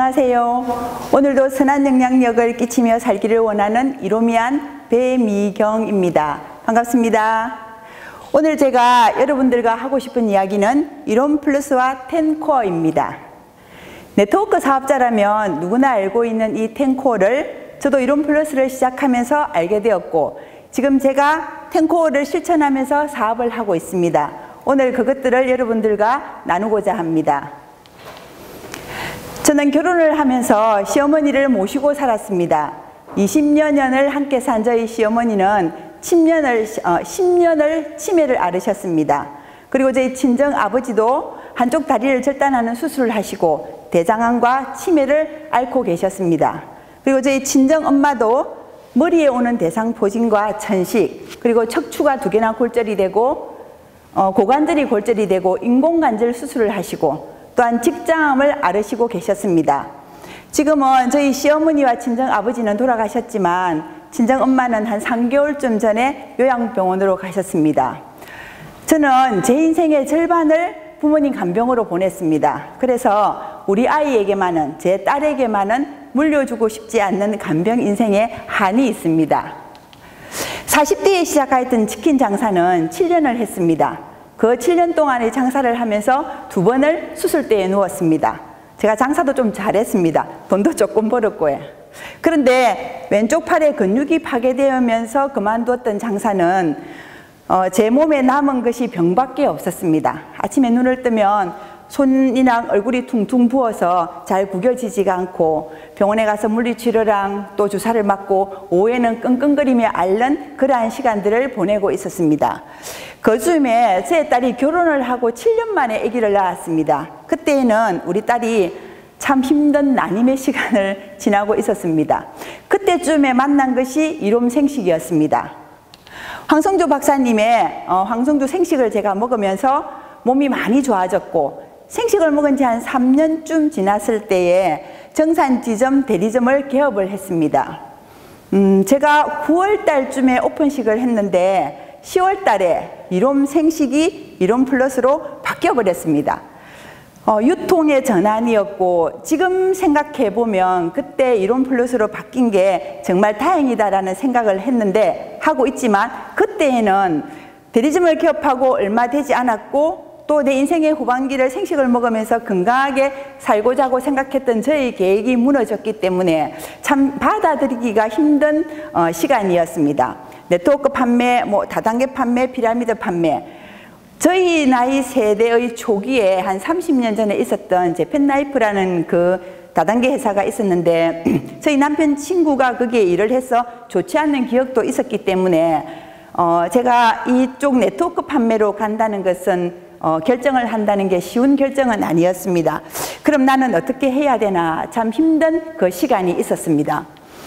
안녕하세요. 오늘도 선한 영향력을 끼치며 살기를 원하는 이로미안 배미경입니다. 반갑습니다. 오늘 제가 여러분들과 하고 싶은 이야기는 이론 플러스와 10코어입니다. 네트워크 사업자라면 누구나 알고 있는 이 10코어를 저도 이론 플러스를 시작하면서 알게 되었고, 지금 제가 10코어를 실천하면서 사업을 하고 있습니다. 오늘 그것들을 여러분들과 나누고자 합니다. 저는 결혼을 하면서 시어머니를 모시고 살았습니다. 20여 년을 함께 산 저희 시어머니는 10년을 치매를 앓으셨습니다. 그리고 저희 친정 아버지도 한쪽 다리를 절단하는 수술을 하시고 대장암과 치매를 앓고 계셨습니다. 그리고 저희 친정 엄마도 머리에 오는 대상포진과 천식, 그리고 척추가 2개나 골절이 되고 고관절이 골절이 되고 인공관절 수술을 하시고 또한 직장암을 앓으시고 계셨습니다. 지금은 저희 시어머니와 친정아버지는 돌아가셨지만 친정엄마는 한 3개월쯤 전에 요양병원으로 가셨습니다. 저는 제 인생의 절반을 부모님 간병으로 보냈습니다. 그래서 우리 아이에게만은, 제 딸에게만은 물려주고 싶지 않는 간병 인생에 한이 있습니다. 40대에 시작하였던 치킨 장사는 7년을 했습니다. 그 7년 동안의 장사를 하면서 2번을 수술대에 누웠습니다. 제가 장사도 좀 잘했습니다. 돈도 조금 벌었고요. 그런데 왼쪽 팔에 근육이 파괴되면서 그만두었던 장사는 제 몸에 남은 것이 병밖에 없었습니다. 아침에 눈을 뜨면 손이랑 얼굴이 퉁퉁 부어서 잘 구겨지지가 않고 병원에 가서 물리치료랑 또 주사를 맞고 오후에는 끙끙거리며 앓는 그러한 시간들을 보내고 있었습니다. 그 즈음에 제 딸이 결혼을 하고 7년 만에 아기를 낳았습니다. 그때에는 우리 딸이 참 힘든 난임의 시간을 지나고 있었습니다. 그때쯤에 만난 것이 이롬 생식이었습니다. 황성주 박사님의 황성주 생식을 제가 먹으면서 몸이 많이 좋아졌고, 생식을 먹은 지 한 3년쯤 지났을 때에 정산지점 대리점을 개업을 했습니다. 제가 9월 달쯤에 오픈식을 했는데 10월 달에 이롬 생식이 이롬 플러스로 바뀌어 버렸습니다. 유통의 전환이었고, 지금 생각해 보면 그때 이론 플러스로 바뀐 게 정말 다행이다라는 생각을 하고 있지만, 그때에는 대리점을 개업하고 얼마 되지 않았고 또 내 인생의 후반기를 생식을 먹으면서 건강하게 살고자 하고 생각했던 저의 계획이 무너졌기 때문에 참 받아들이기가 힘든 시간이었습니다. 네트워크 판매, 다단계 판매, 피라미드 판매, 저희 나이 세대의 초기에 한 30년 전에 있었던 펜라이프라는 그 다단계 회사가 있었는데, 저희 남편 친구가 거기에 일을 해서 좋지 않는 기억도 있었기 때문에 제가 이쪽 네트워크 판매로 간다는 것은 결정을 한다는 게 쉬운 결정은 아니었습니다. 그럼 나는 어떻게 해야 되나, 참 힘든 그 시간이 있었습니다.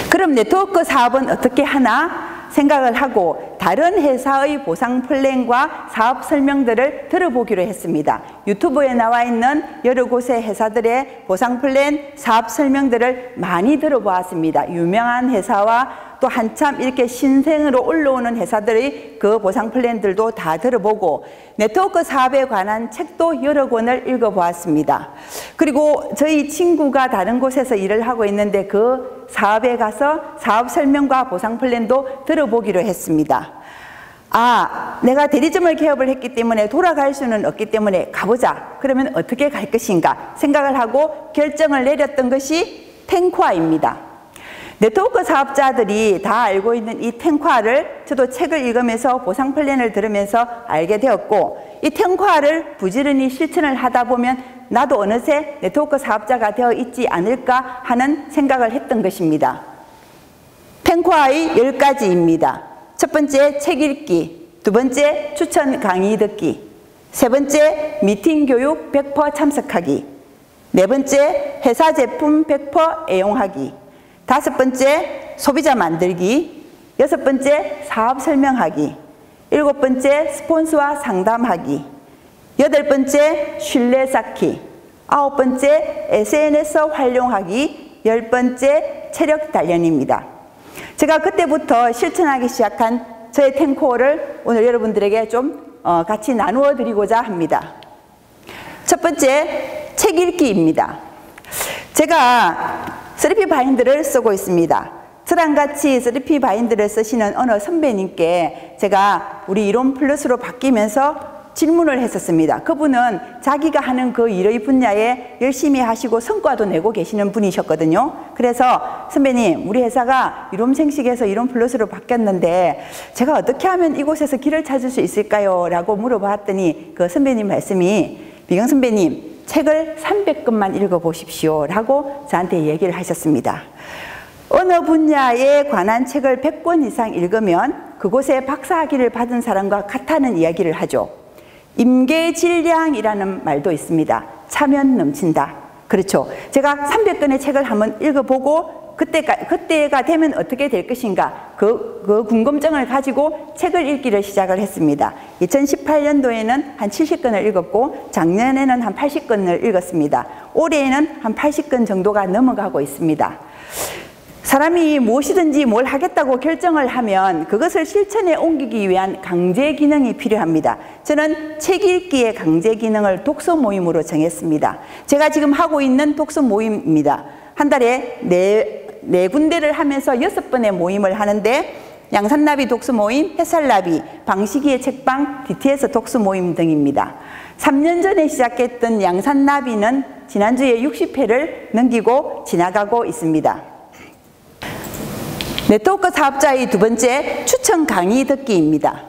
그럼 네트워크 사업은 어떻게 하나 생각을 하고 다른 회사의 보상 플랜과 사업 설명들을 들어보기로 했습니다. 유튜브에 나와 있는 여러 곳의 회사들의 보상 플랜, 사업 설명들을 많이 들어보았습니다. 유명한 회사와 또 한참 이렇게 신생으로 올라오는 회사들의 그 보상 플랜들도 다 들어보고 네트워크 사업에 관한 책도 여러 권을 읽어보았습니다. 그리고 저희 친구가 다른 곳에서 일을 하고 있는데 그 사업에 가서 사업 설명과 보상 플랜도 들어보기로 했습니다. 내가 대리점을 개업을 했기 때문에 돌아갈 수는 없기 때문에 가보자. 그러면 어떻게 갈 것인가 생각을 하고 결정을 내렸던 것이 10코어입니다. 네트워크 사업자들이 다 알고 있는 이 10코어를 저도 책을 읽으면서 보상 플랜을 들으면서 알게 되었고, 이 10코어를 부지런히 실천을 하다 보면 나도 어느새 네트워크 사업자가 되어 있지 않을까 하는 생각을 했던 것입니다. 10코어의 10가지입니다. 첫 번째, 책 읽기. 두 번째, 추천 강의 듣기. 세 번째, 미팅 교육 100% 참석하기. 네 번째, 회사 제품 100% 애용하기. 다섯 번째, 소비자 만들기. 여섯 번째, 사업 설명하기. 일곱 번째, 스폰서와 상담하기. 여덟 번째, 신뢰 쌓기. 아홉 번째, SNS 활용하기. 열 번째, 체력 단련입니다. 제가 그때부터 실천하기 시작한 저의 10코어를 오늘 여러분들에게 좀 같이 나누어 드리고자 합니다. 첫 번째, 책 읽기입니다. 제가 3P 바인드를 쓰고 있습니다. 저랑 같이 3P 바인드를 쓰시는 어느 선배님께 제가 우리 이론 플러스로 바뀌면서 질문을 했었습니다. 그분은 자기가 하는 그 일의 분야에 열심히 하시고 성과도 내고 계시는 분이셨거든요. 그래서 선배님, 우리 회사가 이론생식에서 이론 플러스로 바뀌었는데 제가 어떻게 하면 이곳에서 길을 찾을 수 있을까요? 라고 물어봤더니 그 선배님 말씀이, 미경 선배님, 책을 300권만 읽어보십시오 라고 저한테 얘기를 하셨습니다. 어느 분야에 관한 책을 100권 이상 읽으면 그곳에 박사학위를 받은 사람과 같다는 이야기를 하죠. 임계질량이라는 말도 있습니다. 차면 넘친다. 그렇죠. 제가 300권의 책을 한번 읽어보고 그때가 되면 어떻게 될 것인가, 그 궁금증을 가지고 책을 읽기를 시작을 했습니다. 2018년도에는 한 70권을 읽었고 작년에는 한 80권을 읽었습니다. 올해에는 한 80권 정도가 넘어가고 있습니다. 사람이 무엇이든지 뭘 하겠다고 결정을 하면 그것을 실천에 옮기기 위한 강제 기능이 필요합니다. 저는 책 읽기의 강제 기능을 독서 모임으로 정했습니다. 제가 지금 하고 있는 독서 모임입니다. 한 달에 네 군데를 하면서 6번의 모임을 하는데, 양산나비 독서 모임, 햇살나비, 방시기의 책방, DTS 독서 모임 등입니다. 3년 전에 시작했던 양산나비는 지난주에 60회를 넘기고 지나가고 있습니다. 네트워크 사업자의 두 번째, 추천 강의 듣기입니다.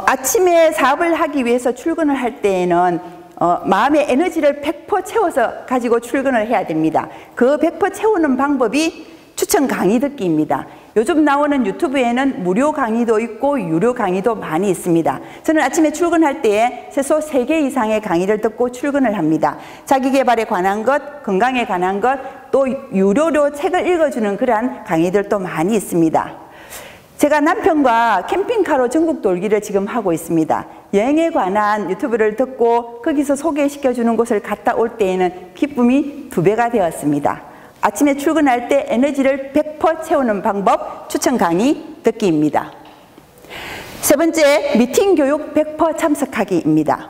아침에 사업을 하기 위해서 출근을 할 때에는 마음의 에너지를 100% 채워서 가지고 출근을 해야 됩니다. 그 100% 채우는 방법이 추천 강의 듣기입니다. 요즘 나오는 유튜브에는 무료 강의도 있고 유료 강의도 많이 있습니다. 저는 아침에 출근할 때에 최소 3개 이상의 강의를 듣고 출근을 합니다. 자기계발에 관한 것, 건강에 관한 것, 또 유료로 책을 읽어주는 그러한 강의들도 많이 있습니다. 제가 남편과 캠핑카로 전국 돌기를 지금 하고 있습니다. 여행에 관한 유튜브를 듣고 거기서 소개시켜주는 곳을 갔다 올 때에는 기쁨이 2배가 되었습니다. 아침에 출근할 때 에너지를 100% 채우는 방법, 추천 강의 듣기입니다. 세 번째, 미팅 교육 100% 참석하기입니다.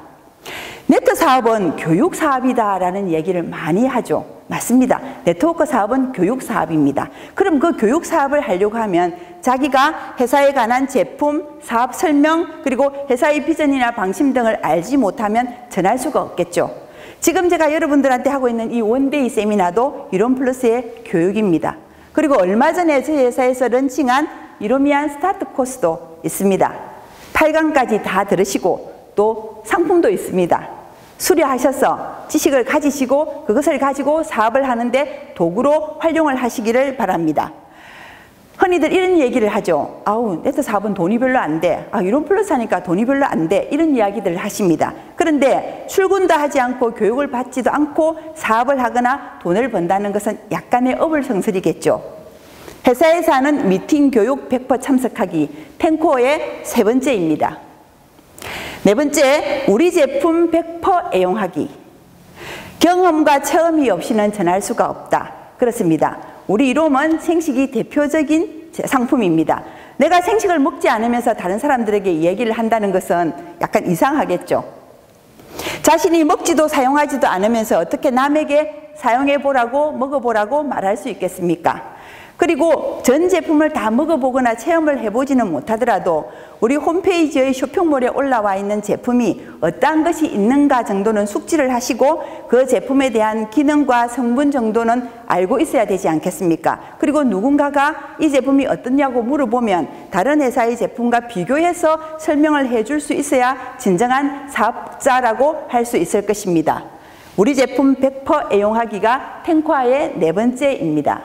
네트 사업은 교육 사업이다라는 얘기를 많이 하죠. 맞습니다. 네트워크 사업은 교육 사업입니다. 그럼 그 교육 사업을 하려고 하면 자기가 회사에 관한 제품, 사업 설명, 그리고 회사의 비전이나 방침 등을 알지 못하면 전할 수가 없겠죠. 지금 제가 여러분들한테 하고 있는 이 원데이 세미나도 이론 플러스의 교육입니다. 그리고 얼마 전에 저희 회사에서 런칭한 이로미안 스타트 코스도 있습니다. 8강까지 다 들으시고 또 상품도 있습니다. 수료하셔서 지식을 가지시고 그것을 가지고 사업을 하는데 도구로 활용을 하시기를 바랍니다. 흔히들 이런 얘기를 하죠. 아우, 네트 사업은 돈이 별로 안 돼. 이론 플러스 하니까 돈이 별로 안 돼. 이런 이야기들을 하십니다. 그런데 출근도 하지 않고 교육을 받지도 않고 사업을 하거나 돈을 번다는 것은 약간의 어불성설이겠죠. 회사에서 하는 미팅 교육 100% 참석하기, 탱코어의 세 번째입니다. 네 번째, 우리 제품 100% 애용하기. 경험과 체험이 없이는 전할 수가 없다. 그렇습니다. 우리 이롬은 생식이 대표적인 상품입니다. 내가 생식을 먹지 않으면서 다른 사람들에게 얘기를 한다는 것은 약간 이상하겠죠. 자신이 먹지도 사용하지도 않으면서 어떻게 남에게 사용해보라고 먹어보라고 말할 수 있겠습니까? 그리고 전 제품을 다 먹어보거나 체험을 해보지는 못하더라도 우리 홈페이지의 쇼핑몰에 올라와 있는 제품이 어떠한 것이 있는가 정도는 숙지를 하시고 그 제품에 대한 기능과 성분 정도는 알고 있어야 되지 않겠습니까? 그리고 누군가가 이 제품이 어떻냐고 물어보면 다른 회사의 제품과 비교해서 설명을 해줄 수 있어야 진정한 사업자라고 할 수 있을 것입니다. 우리 제품 100% 애용하기가 탱코아의 네 번째입니다.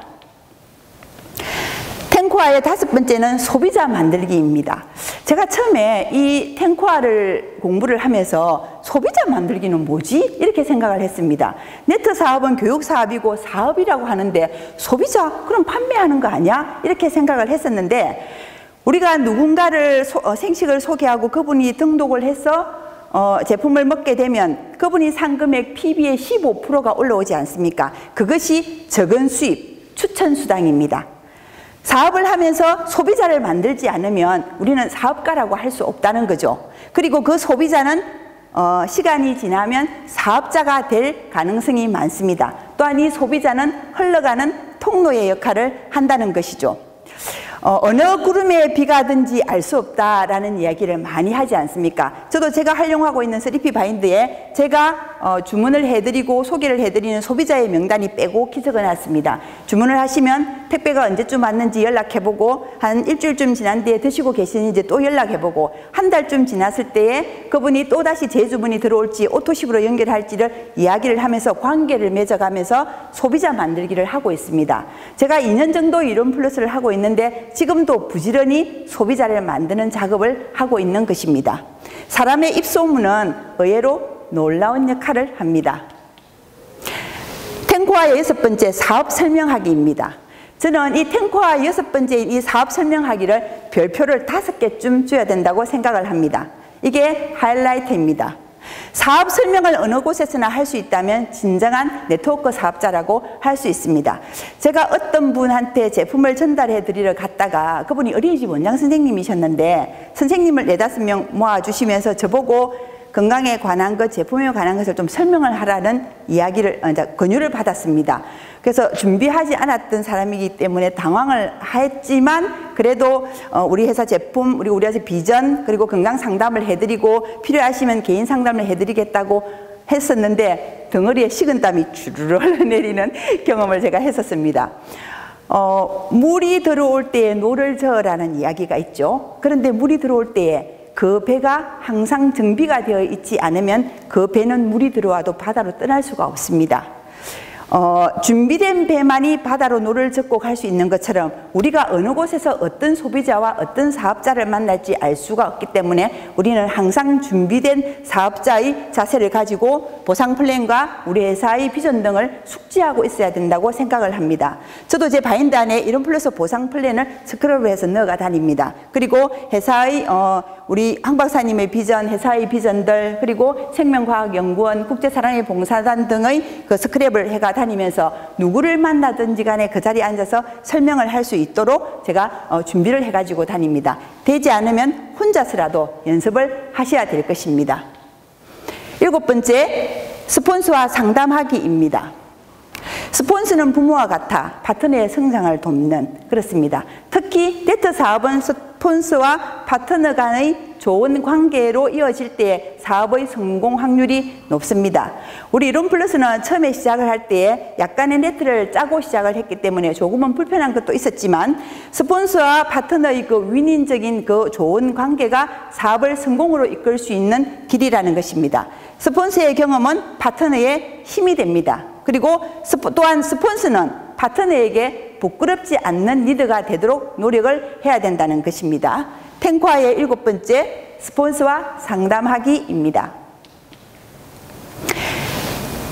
탱코아의 다섯 번째는 소비자 만들기입니다. 제가 처음에 이 탱코아를 공부를 하면서 소비자 만들기는 뭐지? 이렇게 생각을 했습니다. 네트 사업은 교육 사업이고 사업이라고 하는데 소비자? 그럼 판매하는 거 아니야? 이렇게 생각을 했었는데 우리가 누군가를 생식을 소개하고 그분이 등록을 해서 제품을 먹게 되면 그분이 산 금액 PB의 15%가 올라오지 않습니까? 그것이 적은 수입, 추천 수당입니다. 사업을 하면서 소비자를 만들지 않으면 우리는 사업가라고 할 수 없다는 거죠. 그리고 그 소비자는 시간이 지나면 사업자가 될 가능성이 많습니다. 또한 이 소비자는 흘러가는 통로의 역할을 한다는 것이죠. 어느 구름에 비가 든지 알 수 없다라는 이야기를 많이 하지 않습니까? 저도 제가 활용하고 있는 3P 바인드에 제가 주문을 해드리고 소개를 해드리는 소비자의 명단이 빼곡히 적어놨습니다. 주문을 하시면 택배가 언제쯤 왔는지 연락해보고 한 일주일쯤 지난 뒤에 드시고 계시는지 또 연락해보고 한 달쯤 지났을 때에 그분이 또다시 재주문이 들어올지 오토십으로 연결할지를 이야기를 하면서 관계를 맺어가면서 소비자 만들기를 하고 있습니다. 제가 2년 정도 이론 플러스를 하고 있는데 지금도 부지런히 소비자를 만드는 작업을 하고 있는 것입니다. 사람의 입소문은 의외로 놀라운 역할을 합니다. 탱코아의 6번째 사업 설명하기입니다. 저는 이 탱코아 6번째 이 사업 설명하기를 별표를 5개쯤 줘야 된다고 생각을 합니다. 이게 하이라이트입니다. 사업 설명을 어느 곳에서나 할 수 있다면 진정한 네트워크 사업자라고 할 수 있습니다. 제가 어떤 분한테 제품을 전달해 드리러 갔다가 그분이 어린이집 원장 선생님이셨는데 선생님을 4-5명 모아주시면서 저보고 건강에 관한 것, 제품에 관한 것을 좀 설명을 하라는 이야기를, 권유를 받았습니다. 그래서 준비하지 않았던 사람이기 때문에 당황을 했지만 그래도 우리 회사 제품, 우리 회사 비전, 그리고 건강 상담을 해드리고 필요하시면 개인 상담을 해드리겠다고 했었는데 덩어리에 식은땀이 주르르 흘러내리는 경험을 제가 했었습니다. 물이 들어올 때에 노를 저으라는 이야기가 있죠. 그런데 물이 들어올 때에 그 배가 항상 정비가 되어 있지 않으면 그 배는 물이 들어와도 바다로 떠날 수가 없습니다. 준비된 배만이 바다로 노를 젓고 갈 수 있는 것처럼 우리가 어느 곳에서 어떤 소비자와 어떤 사업자를 만날지 알 수가 없기 때문에 우리는 항상 준비된 사업자의 자세를 가지고 보상 플랜과 우리 회사의 비전 등을 숙지하고 있어야 된다고 생각을 합니다. 저도 제 바인드 안에 이런 플러스 보상 플랜을 스크롤을 해서 넣어가 다닙니다. 그리고 회사의 우리 황 박사님의 비전, 회사의 비전들, 그리고 생명과학연구원, 국제사랑의 봉사단 등의 그 스크랩을 해가 다니면서 누구를 만나든지 간에 그 자리에 앉아서 설명을 할 수 있도록 제가 준비를 해가지고 다닙니다. 되지 않으면 혼자서라도 연습을 하셔야 될 것입니다. 7번째, 스폰서와 상담하기입니다. 스폰서는 부모와 같아 파트너의 성장을 돕는, 그렇습니다. 특히 데트 사업은 스폰서와 파트너 간의 좋은 관계로 이어질 때 사업의 성공 확률이 높습니다. 우리 이론 플러스는 처음에 시작을 할 때 약간의 네트를 짜고 시작을 했기 때문에 조금은 불편한 것도 있었지만 스폰서와 파트너의 그 윈윈적인 그 좋은 관계가 사업을 성공으로 이끌 수 있는 길이라는 것입니다. 스폰서의 경험은 파트너의 힘이 됩니다. 그리고 또한 스폰서는 파트너에게 부끄럽지 않는 리더가 되도록 노력을 해야 된다는 것입니다. 탱코아의 7번째, 스폰서와 상담하기입니다.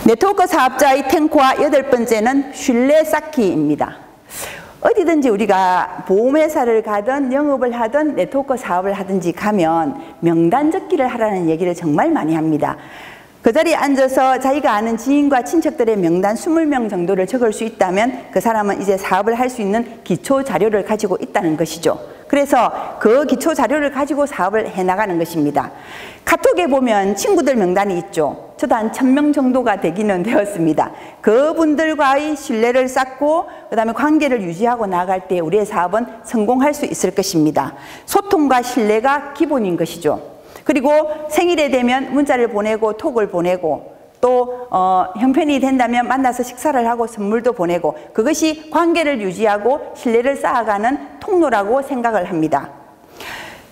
네트워크 사업자의 탱코아 8번째는 신뢰 쌓기입니다. 어디든지 우리가 보험회사를 가든 영업을 하든 네트워크 사업을 하든지 가면 명단 적기를 하라는 얘기를 정말 많이 합니다. 그 자리에 앉아서 자기가 아는 지인과 친척들의 명단 20명 정도를 적을 수 있다면 그 사람은 이제 사업을 할 수 있는 기초 자료를 가지고 있다는 것이죠. 그래서 그 기초 자료를 가지고 사업을 해나가는 것입니다. 카톡에 보면 친구들 명단이 있죠. 저도 한 1000명 정도가 되기는 되었습니다. 그분들과의 신뢰를 쌓고 그 다음에 관계를 유지하고 나아갈 때 우리의 사업은 성공할 수 있을 것입니다. 소통과 신뢰가 기본인 것이죠. 그리고 생일에 되면 문자를 보내고 톡을 보내고 또 형편이 된다면 만나서 식사를 하고 선물도 보내고 그것이 관계를 유지하고 신뢰를 쌓아가는 통로라고 생각을 합니다.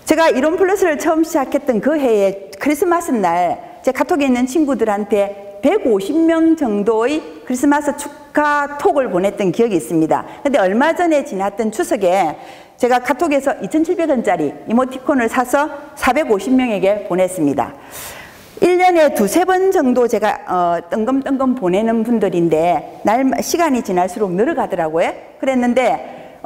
제가 이론 플러스를 처음 시작했던 그 해에 크리스마스 날 제 카톡에 있는 친구들한테 150명 정도의 크리스마스 축하 톡을 보냈던 기억이 있습니다. 근데 얼마 전에 지났던 추석에 제가 카톡에서 2,700원짜리 이모티콘을 사서 450명에게 보냈습니다. 1년에 2-3번 정도 제가 뜬금뜬금 보내는 분들인데 시간이 지날수록 늘어가더라고요. 그랬는데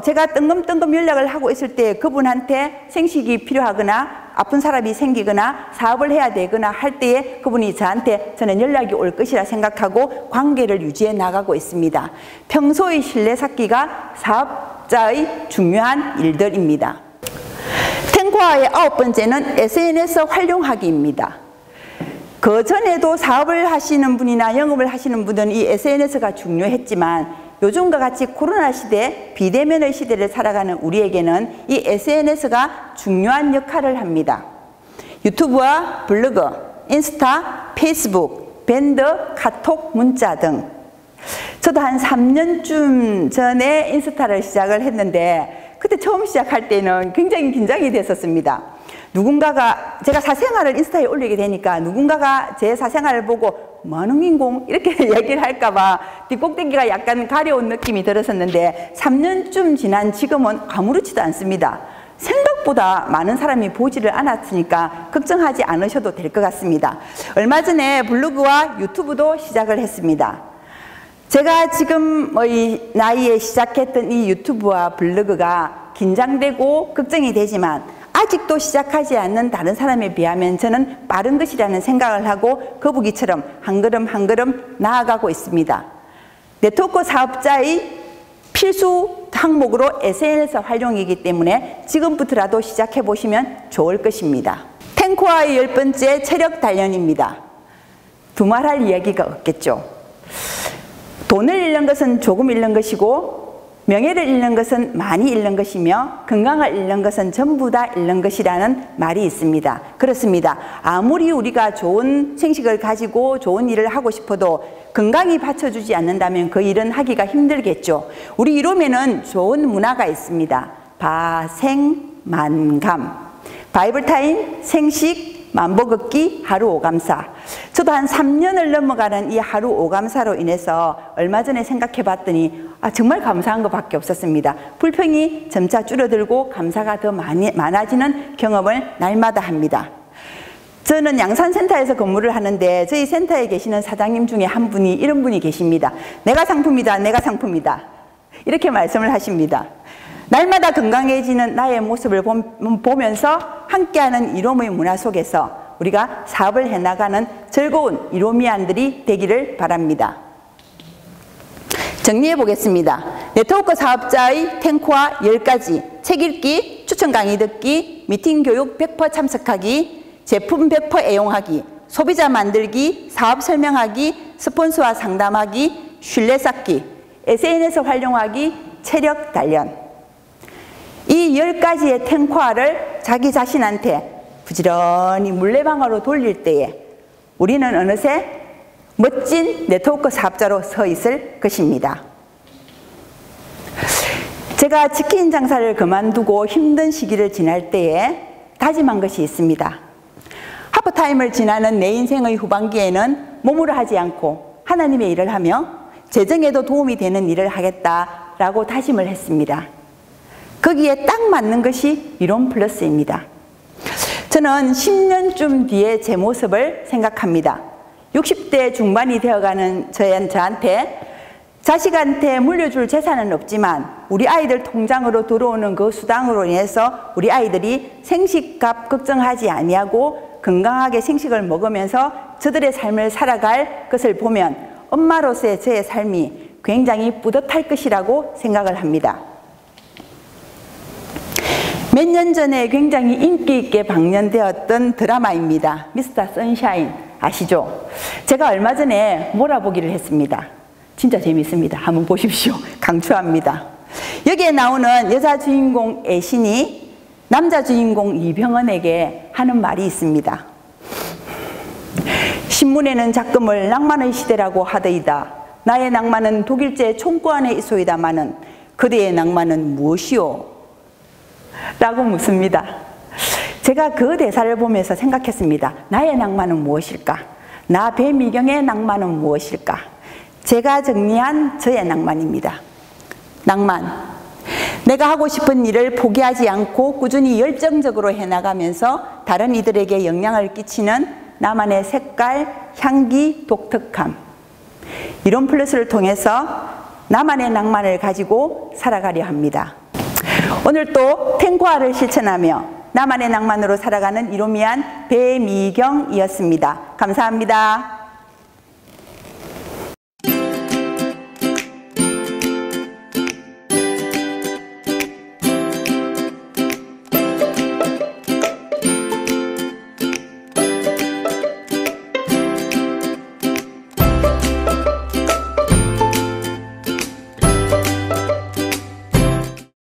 제가 뜬금뜬금 연락을 하고 있을 때 그분한테 생식이 필요하거나 아픈 사람이 생기거나 사업을 해야 되거나 할 때에 그분이 저한테 저는 연락이 올 것이라 생각하고 관계를 유지해 나가고 있습니다. 평소의 신뢰 쌓기가 사업자의 중요한 일들입니다. 탱코아의 9번째는 SNS 활용하기입니다. 그 전에도 사업을 하시는 분이나 영업을 하시는 분들은 이 SNS가 중요했지만 요즘과 같이 코로나 시대, 비대면의 시대를 살아가는 우리에게는 이 SNS가 중요한 역할을 합니다. 유튜브와 블로그, 인스타, 페이스북, 밴드, 카톡, 문자 등. 저도 한 3년쯤 전에 인스타를 시작을 했는데 그때 처음 시작할 때는 굉장히 긴장이 됐었습니다. 누군가가, 제가 사생활을 인스타에 올리게 되니까 누군가가 제 사생활을 보고 만흥인공 이렇게 얘기를 할까봐 뒷꼭대기가 약간 가려운 느낌이 들었었는데 3년쯤 지난 지금은 아무렇지도 않습니다. 생각보다 많은 사람이 보지를 않았으니까 걱정하지 않으셔도 될 것 같습니다. 얼마 전에 블로그와 유튜브도 시작을 했습니다. 제가 지금 나이에 시작했던 이 유튜브와 블로그가 긴장되고 걱정이 되지만 아직도 시작하지 않는 다른 사람에 비하면 저는 빠른 것이라는 생각을 하고 거북이처럼 한 걸음 한 걸음 나아가고 있습니다. 네트워크 사업자의 필수 항목으로 SNS 활용이기 때문에 지금부터라도 시작해 보시면 좋을 것입니다. 탱코와의 10번째 체력 단련입니다. 두말할 이야기가 없겠죠. 돈을 잃는 것은 조금 잃는 것이고 명예를 잃는 것은 많이 잃는 것이며 건강을 잃는 것은 전부 다 잃는 것이라는 말이 있습니다. 그렇습니다. 아무리 우리가 좋은 생식을 가지고 좋은 일을 하고 싶어도 건강이 받쳐주지 않는다면 그 일은 하기가 힘들겠죠. 우리 이름에는 좋은 문화가 있습니다. 바생만감. 바이블타임, 생식, 만보걷기, 하루 오감사. 저도 한 3년을 넘어가는 이 하루 오감사로 인해서 얼마 전에 생각해 봤더니 정말 감사한 것밖에 없었습니다. 불평이 점차 줄어들고 감사가 더 많아지는 경험을 날마다 합니다. 저는 양산센터에서 근무를 하는데 저희 센터에 계시는 사장님 중에 한 분이 이런 분이 계십니다. 내가 상품이다, 내가 상품이다. 이렇게 말씀을 하십니다. 날마다 건강해지는 나의 모습을 보면서 함께하는 이로미의 문화 속에서 우리가 사업을 해나가는 즐거운 이로미안들이 되기를 바랍니다. 정리해 보겠습니다. 네트워크 사업자의 탱코와 10가지, 책 읽기, 추천 강의 듣기, 미팅 교육 100% 참석하기, 제품 100% 애용하기, 소비자 만들기, 사업 설명하기, 스폰서와 상담하기, 신뢰 쌓기, SNS 활용하기, 체력 단련. 이 10가지의 탱코화를 자기 자신한테 부지런히 물레방아로 돌릴 때에 우리는 어느새 멋진 네트워크 사업자로 서 있을 것입니다. 제가 치킨 장사를 그만두고 힘든 시기를 지날 때에 다짐한 것이 있습니다. 하프타임을 지나는 내 인생의 후반기에는 몸으로 하지 않고 하나님의 일을 하며 재정에도 도움이 되는 일을 하겠다라고 다짐을 했습니다. 거기에 딱 맞는 것이 이론 플러스입니다. 저는 10년쯤 뒤에 제 모습을 생각합니다. 60대 중반이 되어가는 저한테 자식한테 물려줄 재산은 없지만 우리 아이들 통장으로 들어오는 그 수당으로 인해서 우리 아이들이 생식값 걱정하지 아니하고 건강하게 생식을 먹으면서 저들의 삶을 살아갈 것을 보면 엄마로서의 저의 삶이 굉장히 뿌듯할 것이라고 생각을 합니다. 몇 년 전에 굉장히 인기 있게 방영되었던 드라마입니다. 미스터 선샤인 아시죠? 제가 얼마 전에 몰아보기를 했습니다. 진짜 재밌습니다. 한번 보십시오. 강추합니다. 여기에 나오는 여자 주인공 애신이 남자 주인공 이병헌에게 하는 말이 있습니다. 신문에는 작금을 낭만의 시대라고 하더이다. 나의 낭만은 독일제 총구 안에 있소이다마는 그대의 낭만은 무엇이오? 라고 묻습니다. 제가 그 대사를 보면서 생각했습니다. 나의 낭만은 무엇일까? 나 배미경의 낭만은 무엇일까? 제가 정리한 저의 낭만입니다. 낭만. 내가 하고 싶은 일을 포기하지 않고 꾸준히 열정적으로 해나가면서 다른 이들에게 영향을 끼치는 나만의 색깔, 향기, 독특함. 이론 플러스를 통해서 나만의 낭만을 가지고 살아가려 합니다. 오늘 또 탱고화를 실천하며 나만의 낭만으로 살아가는 이로미안 배미경이었습니다. 감사합니다.